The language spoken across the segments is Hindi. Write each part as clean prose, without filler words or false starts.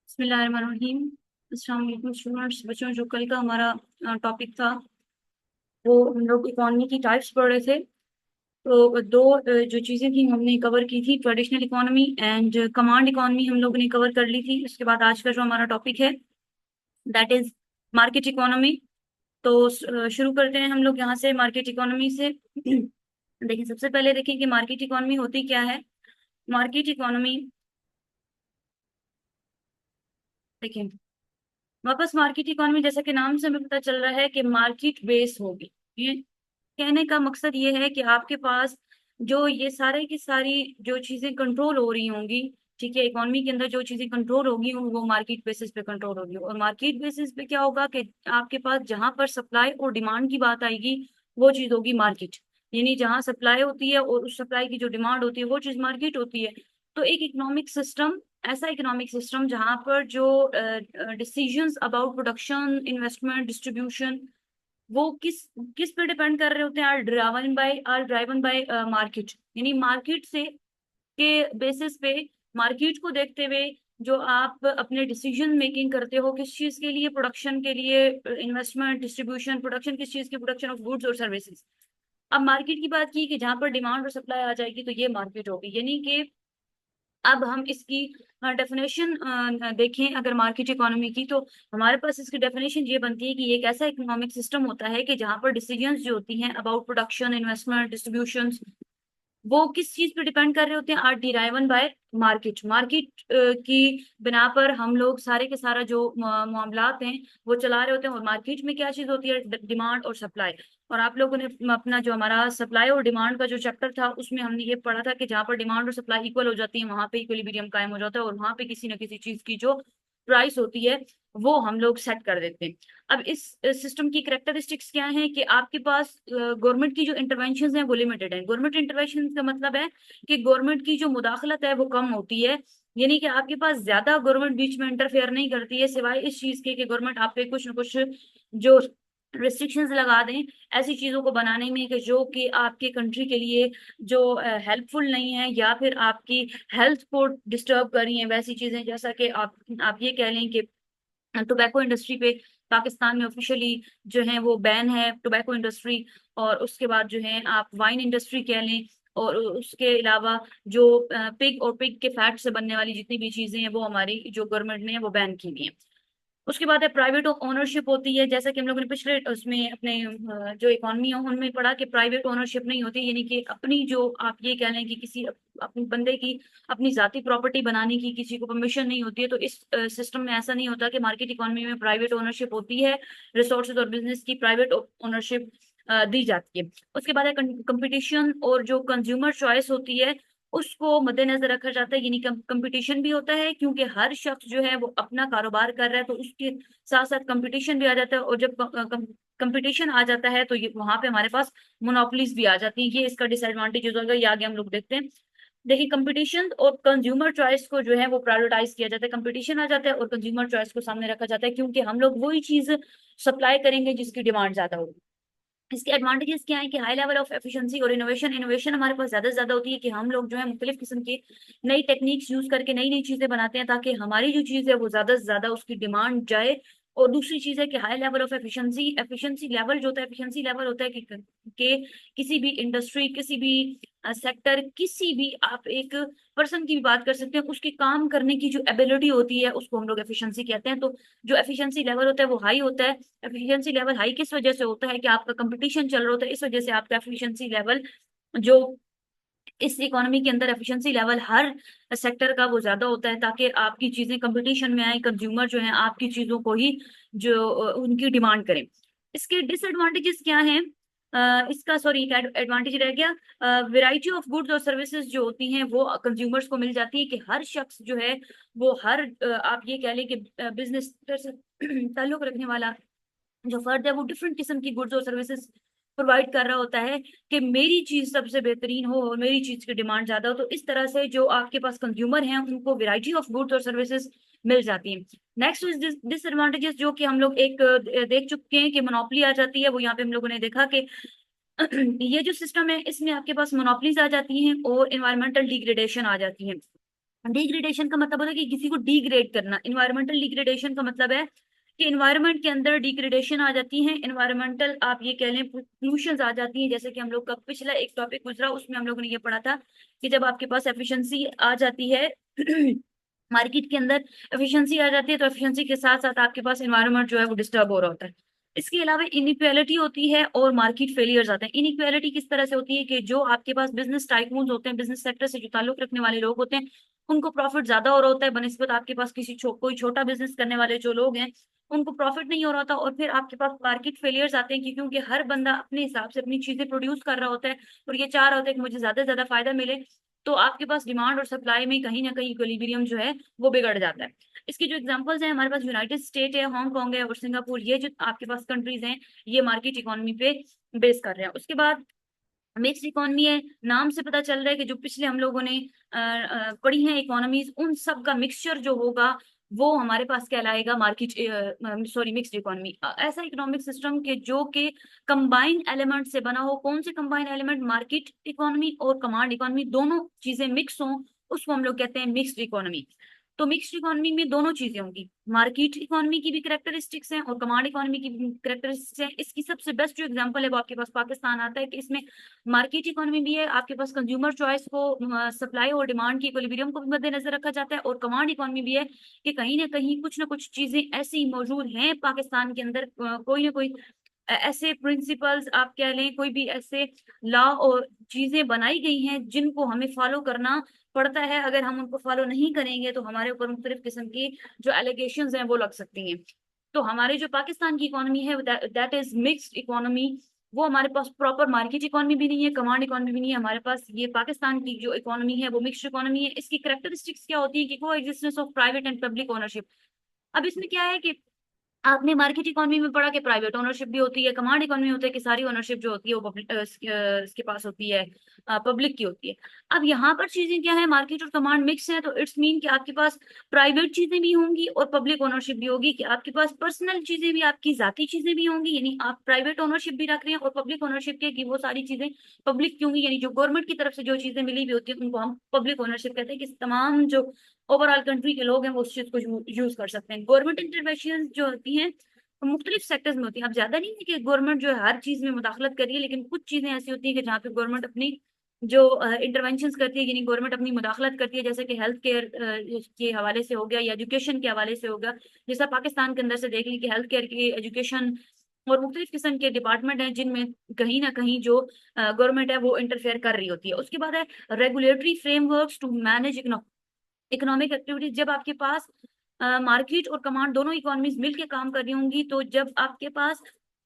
बिस्मिल्लाहिर्रहमानिर्रहीम। अस्सलाम वालेकुम स्टूडेंट्स। बच्चों, जो कल का हमारा टॉपिक था वो हम लोग इकोनॉमी की टाइप्स पढ़ रहे थे। तो दो जो चीज़ें थी हमने कवर की थी, traditional economy and command economy हम लोगों ने कवर कर ली थी। उसके बाद आज का जो हमारा टॉपिक है दैट इज मार्केट इकोनॉमी। तो शुरू करते हैं हम लोग यहाँ से मार्केट इकोनॉमी से। देखिए, सबसे पहले देखें कि मार्केट इकोनॉमी होती क्या है। मार्केट इकोनॉमी, देखिए, वापस मार्केट इकोनॉमी जैसा कि नाम से हमें पता चल रहा है कि मार्केट बेस होगी। ये कहने का मकसद ये है कि आपके पास जो ये सारे की सारी जो चीजें कंट्रोल हो रही होंगी, ठीक है, इकोनॉमी के अंदर जो चीजें कंट्रोल होगी वो मार्केट बेसिस पे कंट्रोल होगी। और मार्केट बेसिस पे क्या होगा कि आपके पास जहां पर सप्लाई और डिमांड की बात आएगी वो चीज होगी मार्केट। यानी जहां सप्लाई होती है और उस सप्लाई की जो डिमांड होती है वो चीज मार्केट होती है। तो एक इकोनॉमिक सिस्टम, ऐसा इकोनॉमिक सिस्टम जहां पर जो decisions about production, investment, distribution, वो किस किस पे डिपेंड कर रहे होते हैं, आर ड्राइवन बाय मार्केट। यानी मार्केट से के बेसिस पे, मार्केट को देखते हुए जो आप अपने डिसीजन मेकिंग करते हो, किस चीज के लिए, प्रोडक्शन के लिए, इन्वेस्टमेंट, डिस्ट्रीब्यूशन, प्रोडक्शन किस चीज की, प्रोडक्शन ऑफ गुड्स और सर्विसेज। अब मार्केट की बात की कि जहां पर डिमांड और सप्लाई आ जाएगी तो ये मार्केट होगी। यानी कि अब हम इसकी डेफिनेशन देखें अगर मार्केट इकोनॉमी की, तो हमारे पास इसकी डेफिनेशन ये बनती है कि ये एक ऐसा इकोनॉमिक सिस्टम होता है कि जहां पर डिसीजंस जो होती हैं अबाउट प्रोडक्शन, इन्वेस्टमेंट, डिस्ट्रीब्यूशन, वो किस चीज पे डिपेंड कर रहे होते हैं, आर डिराइवन बाय मार्केट। मार्केट की बिना पर हम लोग सारे के सारा जो मामलात हैं वो चला रहे होते हैं। और मार्केट में क्या चीज होती है, डिमांड और सप्लाई। और आप लोगों ने अपना जो हमारा सप्लाई और डिमांड का जो चैप्टर था उसमें हमने ये पढ़ा था कि जहाँ पर डिमांड और सप्लाई इक्वल हो जाती है वहां पे इक्विलिब्रियम कायम हो जाता है, और वहां पे किसी न किसी चीज की जो प्राइस होती है वो हम लोग सेट कर देते हैं। अब इस सिस्टम की करेक्टरिस्टिक्स क्या है कि आपके पास गवर्नमेंट की जो इंटरवेंशन है वो लिमिटेड है। गवर्नमेंट इंटरवेंशन का मतलब है कि गवर्नमेंट की जो मुदाखलत है वो कम होती है। यानी कि आपके पास ज्यादा गवर्नमेंट बीच में इंटरफेयर नहीं करती है, सिवाय इस चीज के कि गवर्नमेंट आप पे कुछ न कुछ जो रिस्ट्रिक्शंस लगा दें ऐसी चीजों को बनाने में कि जो कि आपके कंट्री के लिए जो हेल्पफुल नहीं है, या फिर आपकी हेल्थ को डिस्टर्ब कर रही हैं वैसी चीजें। जैसा कि आप ये कह लें कि टोबैको इंडस्ट्री पे पाकिस्तान में ऑफिशियली जो है वो बैन है, टोबैको इंडस्ट्री। और उसके बाद जो है आप वाइन इंडस्ट्री कह लें। और उसके अलावा जो पिग और पिग के फैट से बनने वाली जितनी भी चीजें हैं वो हमारी जो गवर्नमेंट ने वो बैन की हुई है। उसके बाद है प्राइवेट ओनरशिप होती है। जैसा कि हम लोगों ने पिछले उसमें अपने जो इकोनॉमी है उनमें पढ़ा कि प्राइवेट ओनरशिप नहीं होती। यानी कि अपनी जो आप ये कह लें कि किसी अपने बंदे की अपनी जाती प्रॉपर्टी बनाने की किसी को परमिशन नहीं होती है। तो इस सिस्टम में ऐसा नहीं होता कि मार्केट इकोनॉमी में प्राइवेट ओनरशिप होती है, रिसोर्सेज और बिजनेस की प्राइवेट ओनरशिप दी जाती है। उसके बाद है कंपटीशन और जो कंज्यूमर चॉइस होती है उसको मद्देनजर रखा जाता है। यानी कंपटीशन भी होता है क्योंकि हर शख्स जो है वो अपना कारोबार कर रहा है, तो उसके साथ साथ कंपटीशन भी आ जाता है। और जब कंपटीशन आ जाता है तो ये वहां पे हमारे पास मोनोपोलीज भी आ जाती है। ये इसका डिसएडवांटेज होगा, ये आगे हम लोग देखते हैं। देखिए, कंपटीशन और कंज्यूमर चॉइस को जो है वो प्रायोरिटाइज किया जाता है। कंपटीशन आ जाता है और कंज्यूमर चॉइस को सामने रखा जाता है क्योंकि हम लोग वही चीज सप्लाई करेंगे जिसकी डिमांड ज्यादा होगी। इसके एडवांटेजेस क्या है कि हाई लेवल ऑफ एफिशिएंसी और इनोवेशन। इनोवेशन हमारे पास ज्यादा से ज्यादा होती है कि हम लोग जो है मुख्तलिफ किस्म की नई टेक्निक्स यूज करके नई नई चीजें बनाते हैं ताकि हमारी जो चीज है वो ज्यादा से ज्यादा उसकी डिमांड जाए। और दूसरी चीज है कि high level of efficiency. Efficiency level जो होता है, एफिशिएंसी लेवल होता है कि किसी भी इंडस्ट्री, किसी भी सेक्टर, किसी भी आप एक पर्सन की भी बात कर सकते हैं, उसके काम करने की जो एबिलिटी होती है उसको हम लोग एफिशिएंसी कहते हैं। तो जो एफिशिएंसी लेवल होता है वो हाई होता है। एफिशिएंसी लेवल हाई किस वजह से होता है कि आपका कंपटीशन चल रहा होता है, इस वजह से आपका एफिशिएंसी लेवल जो इस इकोनॉमी के अंदर एफिशिएंसी लेवल हर सेक्टर का वो ज्यादा होता है ताकि आपकी चीजें कंपटीशन में आए, कंज्यूमर जो है आपकी चीजों को ही जो उनकी डिमांड करें। इसके डिसएडवांटेजेस क्या हैं? इसका सॉरी एक एडवांटेज रह गया। वैरायटी ऑफ गुड्स और सर्विसेज जो होती हैं वो कंज्यूमर्स को मिल जाती है कि हर शख्स जो है वो हर आप ये कह लें कि बिजनेस से ताल्लुक रखने वाला जो फर्द है वो डिफरेंट किस्म की गुड्स और सर्विसेज प्रोवाइड कर रहा होता है कि मेरी चीज सबसे बेहतरीन हो और मेरी चीज की डिमांड ज्यादा हो। तो इस तरह से जो आपके पास कंज्यूमर हैं उनको वैरायटी ऑफ गुड्स और सर्विसेज मिल जाती है। नेक्स्ट इज डिसएडवांटेजेस जो कि हम लोग एक देख चुके हैं कि मोनोपोली आ जाती है। वो यहाँ पे हम लोगों ने देखा कि ये जो सिस्टम है इसमें आपके पास मोनोपलीज आ जाती हैं और इन्वायरमेंटल डिग्रेडेशन आ जाती है। डिग्रेडेशन का मतलब होता है कि किसी को डिग्रेड करना। इन्वायरमेंटल डिग्रेडेशन का मतलब है कि इन्वायरमेंट के अंदर डिग्रेडेशन आ जाती है, इन्वायरमेंटल आप ये कह लें पोल्यूशन आ जाती है। जैसे कि हम लोग का पिछला एक टॉपिक गुजरा उसमें हम लोगों ने ये पढ़ा था कि जब आपके पास एफिशिएंसी आ जाती है मार्केट के अंदर एफिशिएंसी आ जाती है, तो एफिशिएंसी के साथ साथ आपके पास एनवायरनमेंट जो है वो डिस्टर्ब हो रहा होता है। इसके अलावा इनइक्वालिटी होती है और मार्केट फेलियर्स आते हैं। इनइक्वालिटी किस तरह से होती है कि जो आपके पास बिजनेस टाइकून्स होते हैं, बिजनेस सेक्टर से जो ताल्लुक रखने वाले लोग होते हैं, उनको प्रॉफिट ज्यादा हो रहा होता है बनिस्बत आपके पास किसी कोई छोटा बिजनेस करने वाले जो लोग हैं उनको प्रॉफिट नहीं हो रहा होता। और फिर आपके पास मार्केट फेलियर्स आते हैं क्योंकि हर बंदा अपने हिसाब से अपनी चीजें प्रोड्यूस कर रहा होता है और ये चाह रहा होता है कि मुझे ज्यादा से ज्यादा फायदा मिले। तो आपके पास डिमांड और सप्लाई में कहीं ना कहीं इक्विलिब्रियम जो है वो बिगड़ जाता है। इसकी जो एग्जांपल्स हैं, हमारे पास यूनाइटेड स्टेट है, हांगकांग है और सिंगापुर, ये जो आपके पास कंट्रीज हैं ये मार्केट इकोनॉमी पे बेस कर रहे हैं। उसके बाद मिक्स्ड इकोनॉमी है। नाम से पता चल रहा है कि जो पिछले हम लोगों ने पढ़ी हैं इकोनॉमीज, उन सब का मिक्सचर जो होगा वो हमारे पास कहलाएगा मार्केट, सॉरी मिक्स्ड इकोनॉमी। ऐसा इकोनॉमिक सिस्टम के जो के कंबाइन एलिमेंट से बना हो। कौन से कंबाइन एलिमेंट? मार्केट इकोनॉमी और कमांड इकोनॉमी, दोनों चीजें मिक्स हों, उसको हम लोग कहते हैं मिक्स्ड इकोनॉमी। तो मिक्स्ड इकोनॉमी में दोनों चीजें होंगी, मार्केट इकोनॉमी की भी करेक्टरिस्टिक्स हैं और कमांड इकोनॉमी की भी करेक्टरिस्टिक्स हैं। इसकी सबसे बेस्ट जो एग्जांपल है वो आपके पास पाकिस्तान आता है कि इसमें मार्केट इकोनॉमी भी है, आपके पास कंज्यूमर चॉइस को, सप्लाई और डिमांड की इक्विलिब्रियम को भी मद्देनजर रखा जाता है, और कमांड इकोनॉमी भी है कि कहीं ना कहीं कुछ ना कुछ चीजें ऐसी मौजूद हैं पाकिस्तान के अंदर, कोई ना कोई ऐसे प्रिंसिपल्स आप कह लें, कोई भी ऐसे लॉ और चीजें बनाई गई हैं जिनको हमें फॉलो करना पड़ता है। अगर हम उनको फॉलो नहीं करेंगे तो हमारे ऊपर मुख्तलिफ किस्म की जो एलिगेशंस हैं वो लग सकती हैं। तो हमारे जो पाकिस्तान की इकोनॉमी है दैट इज मिक्स्ड इकोनॉमी। वो हमारे पास प्रॉपर मार्केट इकोनॉमी भी नहीं है, कमांड इकोनॉमी भी नहीं है, हमारे पास ये पाकिस्तान की जो इकोनॉमी है वो मिक्स्ड इकोनॉमी है। इसकी करेक्टरिस्टिक्स क्या होती है कि को existence of private and public ownership. अब इसमें क्या है कि आपने मार्केट इकोनॉमी में पढ़ा कि प्राइवेट ओनरशिप भी होती है, कमांड इकोनॉमी होता है कि सारी ओनरशिप जो होती है वो पब्लिक इसके पास होती है, पब्लिक की होती है। अब यहाँ पर चीजें क्या है, मार्केट और कमांड मिक्स है, तो इट्स मीन कि आपके पास प्राइवेट चीजें भी होंगी और पब्लिक ओनरशिप भी होगी, कि आपके पास पर्सनल चीजें भी, आपकी जाती चीजें भी होंगी, यानी आप प्राइवेट ओनरशिप भी रख रहे हैं और पब्लिक ओनरशिप के कि वो सारी चीजें पब्लिक की होंगी, यानी जो गवर्नमेंट की तरफ से जो चीजें मिली हुई होती है उनको हम पब्लिक ओनरशिप कहते हैं कि तमाम जो ओवरऑल कंट्री के लोग हैं वो उस चीज को यूज कर सकते हैं। गवर्नमेंट इंटरवेंशन जो होती हैं मुख्तलिफ सेक्टर्स में होती है। अब ज्यादा नहीं है कि गवर्नमेंट जो है हर चीज में मुदाखलत कर रही है, लेकिन कुछ चीजें ऐसी होती है कि जहाँ पे गवर्नमेंट अपनी जो इंटरवेंशंस करती है, यानी गवर्नमेंट अपनी मुदाखलत करती है, जैसे कि हेल्थ केयर के हवाले से हो गया या एजुकेशन के हवाले से हो गया। जैसा पाकिस्तान के अंदर से देख ली कि हेल्थ केयर की, एजुकेशन और मुख्तलिफ किस्म के डिपार्टमेंट हैं जिनमें कहीं ना कहीं जो गवर्नमेंट है वो इंटरफेयर कर रही होती है। उसके बाद है regulatory frameworks to manage economic activities. जब आपके पास मार्केट और कमांड दोनों इकोनॉमीज मिलके काम कर रही होंगी, तो जब आपके पास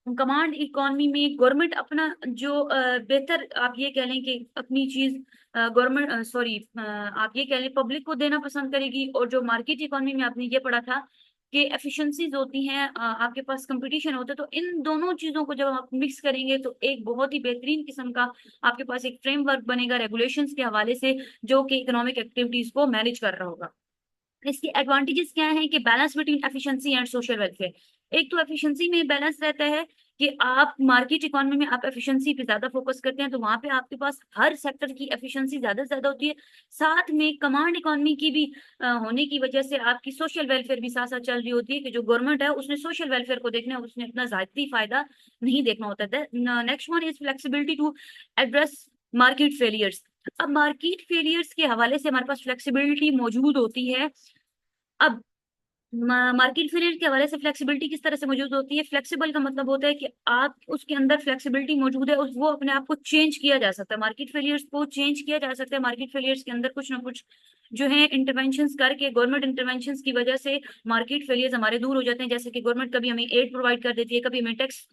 कमांड इकोनॉमी में गवर्नमेंट अपना जो बेहतर आप ये कह लें कि अपनी चीज गवर्नमेंट सॉरी आप ये कह लें पब्लिक को देना पसंद करेगी, और जो मार्केट इकोनॉमी में आपने ये पढ़ा था कि एफिशिएंसीज होती हैं, आपके पास कंपटीशन होता है, तो इन दोनों चीजों को जब आप मिक्स करेंगे तो एक बहुत ही बेहतरीन किस्म का आपके पास एक फ्रेमवर्क बनेगा रेगुलेशंस के हवाले से, जो कि इकोनॉमिक एक्टिविटीज को मैनेज कर रहा होगा। इसके एडवांटेजेस क्या हैं कि balance between efficiency and social welfare. एक तो एफिशिएंसी में बैलेंस रहता है कि आप मार्केट इकोनॉमी में आप एफिशिएंसी पे ज्यादा फोकस करते हैं, तो वहां पे आपके पास हर सेक्टर की एफिशिएंसी ज्यादा से ज्यादा होती है। साथ में कमांड इकोनॉमी की भी होने की वजह से आपकी सोशल वेलफेयर भी साथ साथ चल रही होती है, कि जो गवर्नमेंट है उसने सोशल वेलफेयर को देखना है, उसने अपना जाती फायदा नहीं देखना होता है। Next one is flexibility to address market failures. अब मार्केट फेलियर्स के हवाले से हमारे पास फ्लेक्सिबिलिटी मौजूद होती है। अब मार्केट फेलियर के हवाले से फ्लेक्सिबिलिटी किस तरह से मौजूद होती है? फ्लेक्सिबल का मतलब होता है कि आप उसके अंदर फ्लेक्सिबिलिटी मौजूद है, वो अपने आप को चेंज किया जा सकता है, मार्केट फेलियर्स को चेंज किया जा सकता है। मार्केट फेलियर्स के अंदर कुछ ना कुछ जो है इंटरवेंशंस करके, गवर्नमेंट इंटरवेंशंस की वजह से मार्केट फेलियर्स हमारे दूर हो जाते हैं। जैसे कि गवर्नमेंट कभी हमें एड प्रोवाइड कर देती है, कभी हमें टैक्स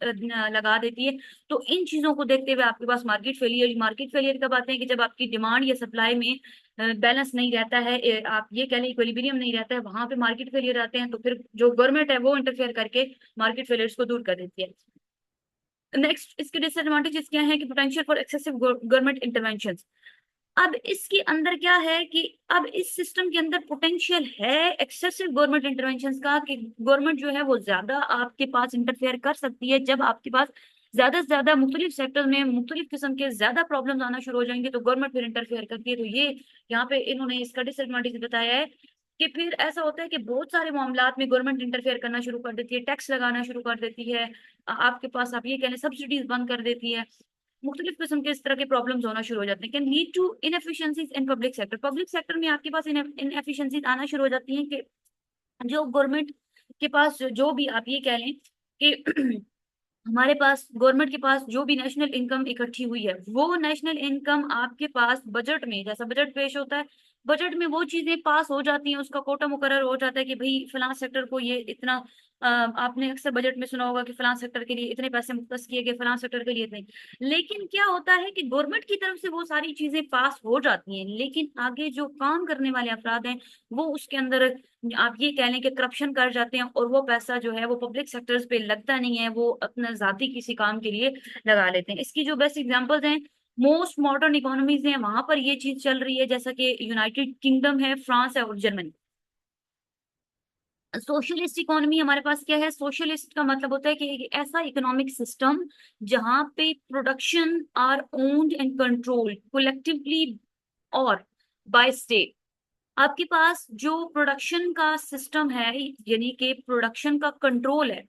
लगा देती है। तो इन चीजों को देखते हुए आपके पास मार्केट फेलियर कब आते हैं कि जब आपकी डिमांड या सप्लाई में बैलेंस नहीं रहता है, आप ये कह लें इक्विलिब्रियम नहीं रहता है, वहां पे मार्केट फेलियर आते हैं। तो फिर जो गवर्नमेंट है वो इंटरफेयर करके मार्केट फेलियर्स को दूर कर देती है। नेक्स्ट इसके डिसएडवांटेजेस क्या है कि potential for excessive government intervention. अब इसके अंदर क्या है कि अब इस सिस्टम के अंदर पोटेंशियल है एक्सेसिव गवर्नमेंट इंटरवेंशन का, कि गवर्नमेंट जो है वो ज्यादा आपके पास इंटरफेयर कर सकती है जब आपके पास ज्यादा से ज्यादा मुख्तलिफ सेक्टर में मुख्तलिफ किस्म के ज्यादा प्रॉब्लम्स आना शुरू हो जाएंगे, तो गवर्नमेंट फिर इंटरफेयर करती है। तो ये यहाँ पे इन्होंने इसका डिसएडवांटेज बताया है कि फिर ऐसा होता है कि बहुत सारे मामलात में गवर्नमेंट इंटरफेयर करना शुरू कर देती है, टैक्स लगाना शुरू कर देती है, आपके पास आप ये कह लें सब्सिडीज बंद कर देती है, मुख्तलिफ किस्म के इस तरह के प्रॉब्लम्स होना शुरू हो जाते हैं। Can lead to inefficiencies in public sector. Public sector में आपके पास इनएफिशिएंसीज आना शुरू हो जाती हैं कि जो गवर्नमेंट के पास जो भी आप ये कह लें कि हमारे पास गवर्नमेंट के पास जो भी नेशनल इनकम इकट्ठी हुई है, वो नेशनल इनकम आपके पास बजट में, जैसा बजट पेश होता है, बजट में वो चीजें पास हो जाती हैं, उसका कोटा मुकर्रर हो जाता है कि भाई फलां सेक्टर को ये इतना आपने अक्सर बजट में सुना होगा कि फलां सेक्टर के लिए इतने पैसे मुख्तस किए गए, फलां सेक्टर के लिए इतने। लेकिन क्या होता है कि गवर्नमेंट की तरफ से वो सारी चीजें पास हो जाती हैं, लेकिन आगे जो काम करने वाले अफराद हैं वो उसके अंदर आप ये कह लें कि करप्शन कर जाते हैं, और वो पैसा जो है वो पब्लिक सेक्टर्स पे लगता नहीं है, वो अपना जाती किसी काम के लिए लगा लेते हैं। इसकी जो बेस्ट एग्जांपल्स हैं, मोस्ट मॉडर्न इकोनॉमीज हैं वहां पर ये चीज चल रही है, जैसा कि यूनाइटेड किंगडम है, फ्रांस है और जर्मनी। सोशलिस्ट इकोनॉमी हमारे पास क्या है? सोशलिस्ट का मतलब होता है कि एक ऐसा इकोनॉमिक सिस्टम जहां पे production are owned and controlled collectively और बाय स्टेट। आपके पास जो प्रोडक्शन का सिस्टम है, यानी कि प्रोडक्शन का कंट्रोल है,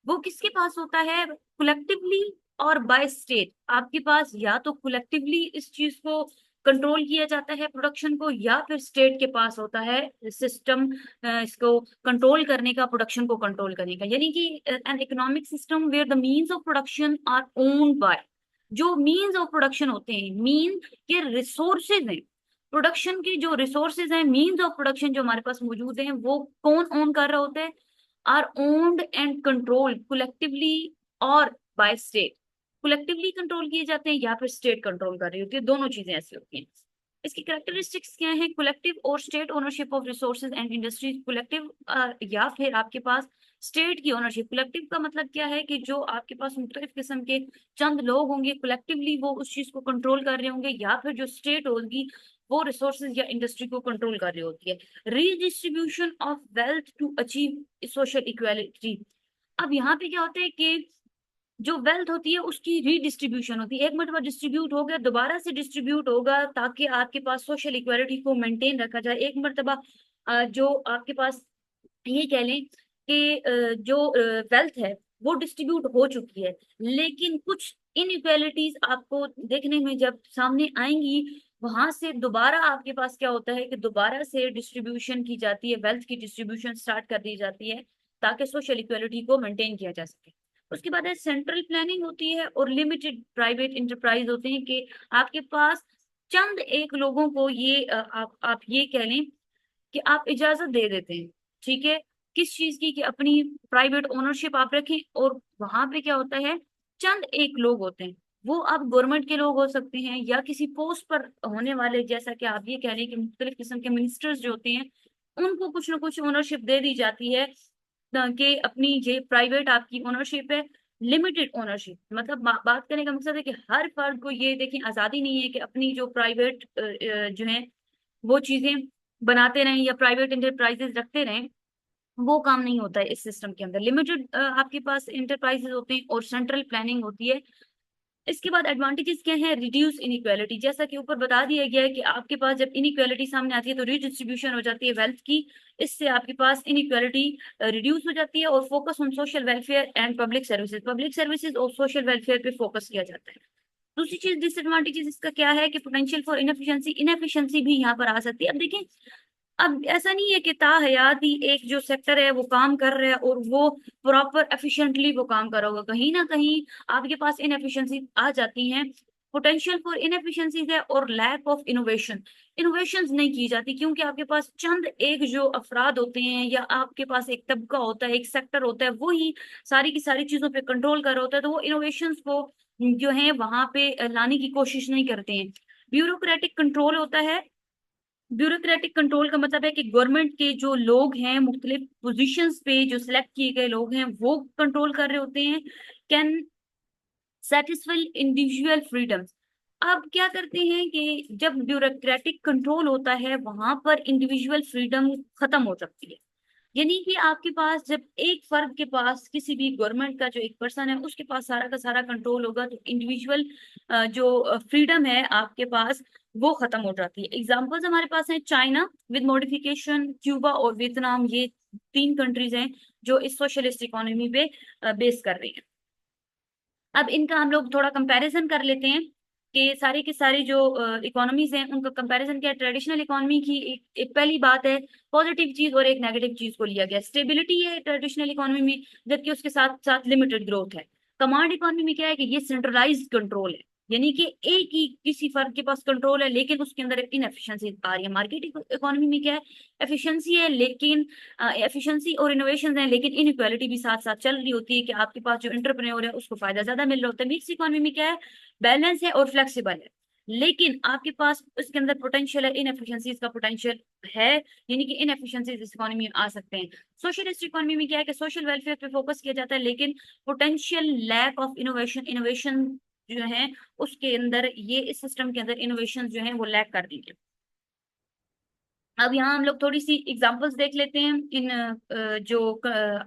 वो किसके पास होता है? कलेक्टिवली और बाय स्टेट। आपके पास या तो कलेक्टिवली इस चीज को कंट्रोल किया जाता है प्रोडक्शन को, या फिर स्टेट के पास होता है सिस्टम इसको कंट्रोल करने का, प्रोडक्शन को कंट्रोल करने का। यानी कि an economic system where the means of production are owned by, जो मीन्स ऑफ प्रोडक्शन होते हैं, मीन के रिसोर्सेज हैं, प्रोडक्शन के जो रिसोर्सेज हैं, मीन्स ऑफ प्रोडक्शन जो हमारे पास मौजूद हैं, वो कौन ओन कर रहा होता है? Are owned and controlled collectively और बाय स्टेट। कलेक्टिवली कंट्रोल किए जाते हैं या फिर स्टेट कंट्रोल कर रही होती है, दोनों चीजें ऐसी होती हैं। इसकी कैरेक्टरिस्टिक्स क्या है? कलेक्टिव और state ownership of resources and industries. Collective या फिर आपके पास स्टेट की ओनरशिप। कलेक्टिव का मतलब क्या है कि जो आपके पास मुख्तलिफ किस्म के चंद लोग होंगे, कलेक्टिवली वो उस चीज को कंट्रोल कर रहे होंगे, या फिर जो स्टेट होगी वो रिसोर्सेज या इंडस्ट्री को कंट्रोल कर रही होती है। Redistribution of wealth to achieve social equality. अब यहाँ पे क्या होता है कि जो वेल्थ होती है उसकी रीडिस्ट्रीब्यूशन होती है, एक मरतबा डिस्ट्रीब्यूट हो गया दोबारा से डिस्ट्रीब्यूट होगा, ताकि आपके पास सोशल इक्वालिटी को मेंटेन रखा जाए। एक मरतबा जो आपके पास ये कह लें कि जो वेल्थ है वो डिस्ट्रीब्यूट हो चुकी है, लेकिन कुछ इनइक्वालिटीज आपको देखने में जब सामने आएंगी, वहां से दोबारा आपके पास क्या होता है कि दोबारा से डिस्ट्रीब्यूशन की जाती है, वेल्थ की डिस्ट्रीब्यूशन स्टार्ट कर दी जाती है, ताकि सोशल इक्वालिटी को मेंटेन किया जा सके। उसके बाद है सेंट्रल प्लानिंग होती है, और लिमिटेड प्राइवेट इंटरप्राइज होते हैं कि आपके पास चंद एक लोगों को ये आप ये कह लें कि आप इजाजत दे देते हैं, ठीक है, किस चीज की? कि अपनी प्राइवेट ओनरशिप आप रखें, और वहां पे क्या होता है, चंद एक लोग होते हैं, वो आप गवर्नमेंट के लोग हो सकते हैं या किसी पोस्ट पर होने वाले, जैसा कि आप ये कह रहे हैं कि मुख्तलिफ किस्म के मिनिस्टर्स जो होते हैं उनको कुछ ना कुछ ओनरशिप दे दी जाती है, कि अपनी ये प्राइवेट आपकी ओनरशिप है, लिमिटेड ओनरशिप। मतलब बात करने का मकसद है कि हर फर्द को ये देखें, आजादी नहीं है कि अपनी जो प्राइवेट जो है वो चीजें बनाते रहें या प्राइवेट इंटरप्राइजेस रखते रहें, वो काम नहीं होता है इस सिस्टम के अंदर। लिमिटेड आपके पास इंटरप्राइजेस होते हैं और सेंट्रल प्लानिंग होती है। इसके बाद एडवांटेजेस क्या है? Reduce inequality. जैसा कि ऊपर बता दिया गया है कि आपके पास जब इनइक्वालिटी सामने आती है तो रीडिस्ट्रीब्यूशन हो जाती है वेल्थ की, इससे आपके पास इनइक्वालिटी रिड्यूस हो जाती है, और focus on social welfare and public services और सोशल वेलफेयर पे फोकस किया जाता है। दूसरी चीज डिसएडवांटेजेस इसका क्या है कि पोटेंशियल फॉर इनएफिशिएंसी, इनएफिशिएंसी भी यहाँ पर आ सकती है। अब देखें, अब ऐसा नहीं है कि ताहयात ही एक जो सेक्टर है वो काम कर रहा है और वो प्रॉपर एफिशिएंटली वो काम कर रहा होगा, कहीं ना कहीं आपके पास इनएफिशिएंसी आ जाती हैं। पोटेंशियल फॉर इनएफिशिएंसीज है, और लैक ऑफ इनोवेशन, इनोवेशंस नहीं की जाती, क्योंकि आपके पास चंद एक जो अफराद होते हैं या आपके पास एक तबका होता है, एक सेक्टर होता है, वो ही सारी की सारी चीजों पे कंट्रोल कर रहा होता है, तो वो इनोवेशंस को जो है वहां पे लाने की कोशिश नहीं करते हैं। ब्यूरोक्रेटिक कंट्रोल होता है। ब्यूरोक्रेटिक कंट्रोल का मतलब है कि गवर्नमेंट के जो लोग हैं, मुख्तलिफ पोजीशंस पे जो सिलेक्ट किए गए लोग हैं, वो कंट्रोल कर रहे होते हैं। Can satisfy individual freedoms. अब क्या करते हैं कि जब ब्यूरोक्रेटिक कंट्रोल होता है वहां पर इंडिविजुअल फ्रीडम खत्म हो सकती है। यानी कि आपके पास जब एक फर्द के पास, किसी भी गवर्नमेंट का जो एक पर्सन है उसके पास सारा का सारा कंट्रोल होगा, तो इंडिविजुअल जो फ्रीडम है आपके पास वो खत्म हो जाती है। एग्जांपल्स हमारे पास हैं चाइना विद मॉडिफिकेशन, क्यूबा और वियतनाम, ये 3 कंट्रीज हैं जो इस सोशलिस्ट इकोनॉमी पे बेस कर रही हैं। अब इनका हम लोग थोड़ा कंपैरिजन कर लेते हैं कि सारी की सारी जो इकोनॉमीज हैं उनका कंपैरिजन क्या है। ट्रेडिशनल इकोनॉमी की एक पहली बात है, पॉजिटिव चीज और एक नेगेटिव चीज को लिया गया। स्टेबिलिटी है ट्रेडिशनल इकोनॉमी में, जबकि उसके साथ साथ लिमिटेड ग्रोथ है। कमांड इकोनॉमी में क्या है कि ये सेंट्रलाइज्ड कंट्रोल है, यानी कि एक ही किसी फर्द के पास कंट्रोल है लेकिन उसके अंदर इनएफिशिएंसी आ रही है। मार्केट इकोनॉमी में क्या है, एफिशिएंसी है लेकिन एफिशिएंसी और इनोवेशन है, लेकिन इनइक्वालिटी भी साथ साथ चल रही होती है कि आपके पास जो एंटरप्रेन्योर है उसको फायदा ज्यादा मिल रहा होता है। मिक्स इकोनॉमी में क्या है, बैलेंस है और फ्लेक्सिबल है, लेकिन आपके पास उसके अंदर पोटेंशियल है, इनएफिशिएंसीज का पोटेंशियल है, यानी कि इनएफिशिएंसीज इस इकोनॉमी में आ सकते हैं। सोशलिस्ट इकोनॉमी में क्या है कि सोशल वेलफेयर पे फोकस किया जाता है, लेकिन potential lack of innovation, innovation जो है उसके अंदर, ये इस सिस्टम के अंदर इनोवेशन जो है वो लैक कर दी है। अब यहाँ हम लोग थोड़ी सी एग्जांपल्स देख लेते हैं इन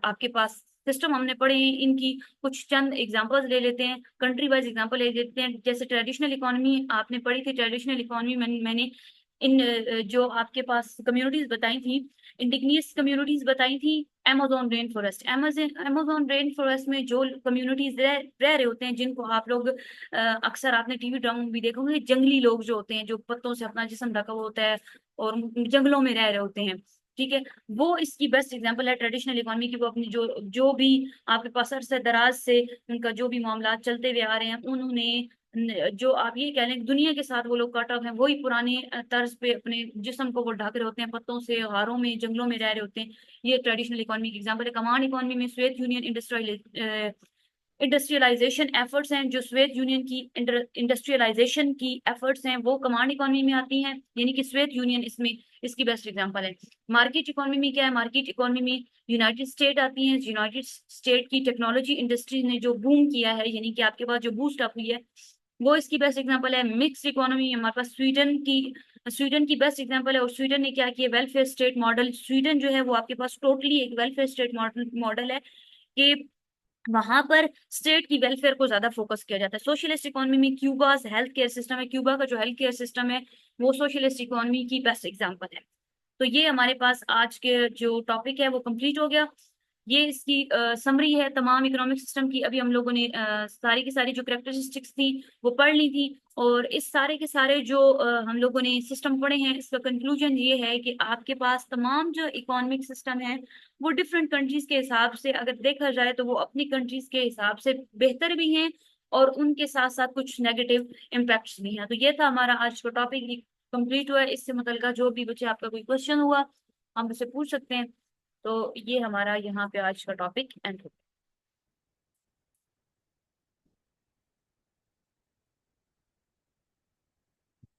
आपके पास सिस्टम हमने पढ़े हैं इनकी कुछ चंद एग्जांपल्स ले लेते हैं, कंट्री वाइज एग्जांपल ले लेते हैं। जैसे ट्रेडिशनल इकोनॉमी आपने पढ़ी थी, ट्रेडिशनल इकोनॉमी में मैंने इन जो आपके पास कम्युनिटीज बताई थी, इंडिजिनियस कम्युनिटीज बताई थी। Amazon rain forest, Amazon rain forest में जो कम्युनिटीज रह रहे होते हैं, जिनको आप लोग अक्सर आपने टीवी ड्रामा भी देखा होंगे, जंगली लोग जो होते हैं जो पत्तों से अपना जिस्म ढका हुआ होता है और जंगलों में रह रहे होते हैं, ठीक है, वो इसकी बेस्ट एग्जांपल है ट्रेडिशनल इकोनॉमी की। वो अपनी जो जो भी आपके पास अरसे दराज से उनका जो भी मामला चलते हुए आ रहे हैं, उन्होंने जो आप ये कह लें दुनिया के साथ वो लोग कट ऑफ हैं, वही पुराने तर्ज पे अपने जिस्म को वो ढक रहे होते हैं, पत्तों से, हारों में, जंगलों में रह रहे होते हैं। ये ट्रेडिशनल इकोनॉमी की एग्जांपल है। कमांड इकोनॉमी में स्वेत यूनियन इंडस्ट्रियलाइजेशन एफर्ट्स हैं, जो स्वेत यूनियन की इंडस्ट्रियलाइजेशन की एफर्ट्स हैं वो कमांड इकोनॉमी में आती हैं, यानी कि स्वेत यूनियन इसमें इसकी बेस्ट एग्जांपल है। मार्केट इकोनॉमी में क्या है, मार्केट इकोनॉमी में यूनाइटेड स्टेट आती हैं। यूनाइटेड स्टेट की टेक्नोलॉजी इंडस्ट्री ने जो बूम किया है, यानी कि आपके पास जो बूस्ट अप हुई है, वो इसकी बेस्ट एग्जांपल है। मिक्स इकोनॉमी हमारे पास स्वीडन की बेस्ट एग्जांपल है। और स्वीडन ने क्या किया, वेलफेयर स्टेट मॉडल। स्वीडन जो है वो आपके पास टोटली एक वेलफेयर स्टेट मॉडल है कि वहां पर स्टेट की वेलफेयर को ज्यादा फोकस किया जाता है। सोशलिस्ट इकोनॉमी में क्यूबा हेल्थ केयर सिस्टम है, क्यूबा का जो हेल्थ केयर सिस्टम है वो सोशलिस्ट इकोनॉमी की बेस्ट एग्जांपल है। तो ये हमारे पास आज के जो टॉपिक है वो कंप्लीट हो गया। ये इसकी समरी है तमाम इकोनॉमिक सिस्टम की। अभी हम लोगों ने सारी की सारी जो करेक्टरिस्टिक्स थी वो पढ़ ली थी, और इस सारे के सारे जो हम लोगों ने सिस्टम पढ़े हैं, इसका कंक्लूजन ये है कि आपके पास तमाम जो इकोनॉमिक सिस्टम है वो डिफरेंट कंट्रीज के हिसाब से अगर देखा जाए तो वो अपनी कंट्रीज के हिसाब से बेहतर भी हैं, और उनके साथ साथ कुछ नेगेटिव इम्पैक्ट्स भी हैं। तो ये था हमारा आज का टॉपिक, कंप्लीट हुआ है। इससे मुतल्लिका जो भी बच्चे आपका कोई क्वेश्चन हुआ हम उसे पूछ सकते हैं। तो ये हमारा यहाँ पे आज का टॉपिक एंड हो गया।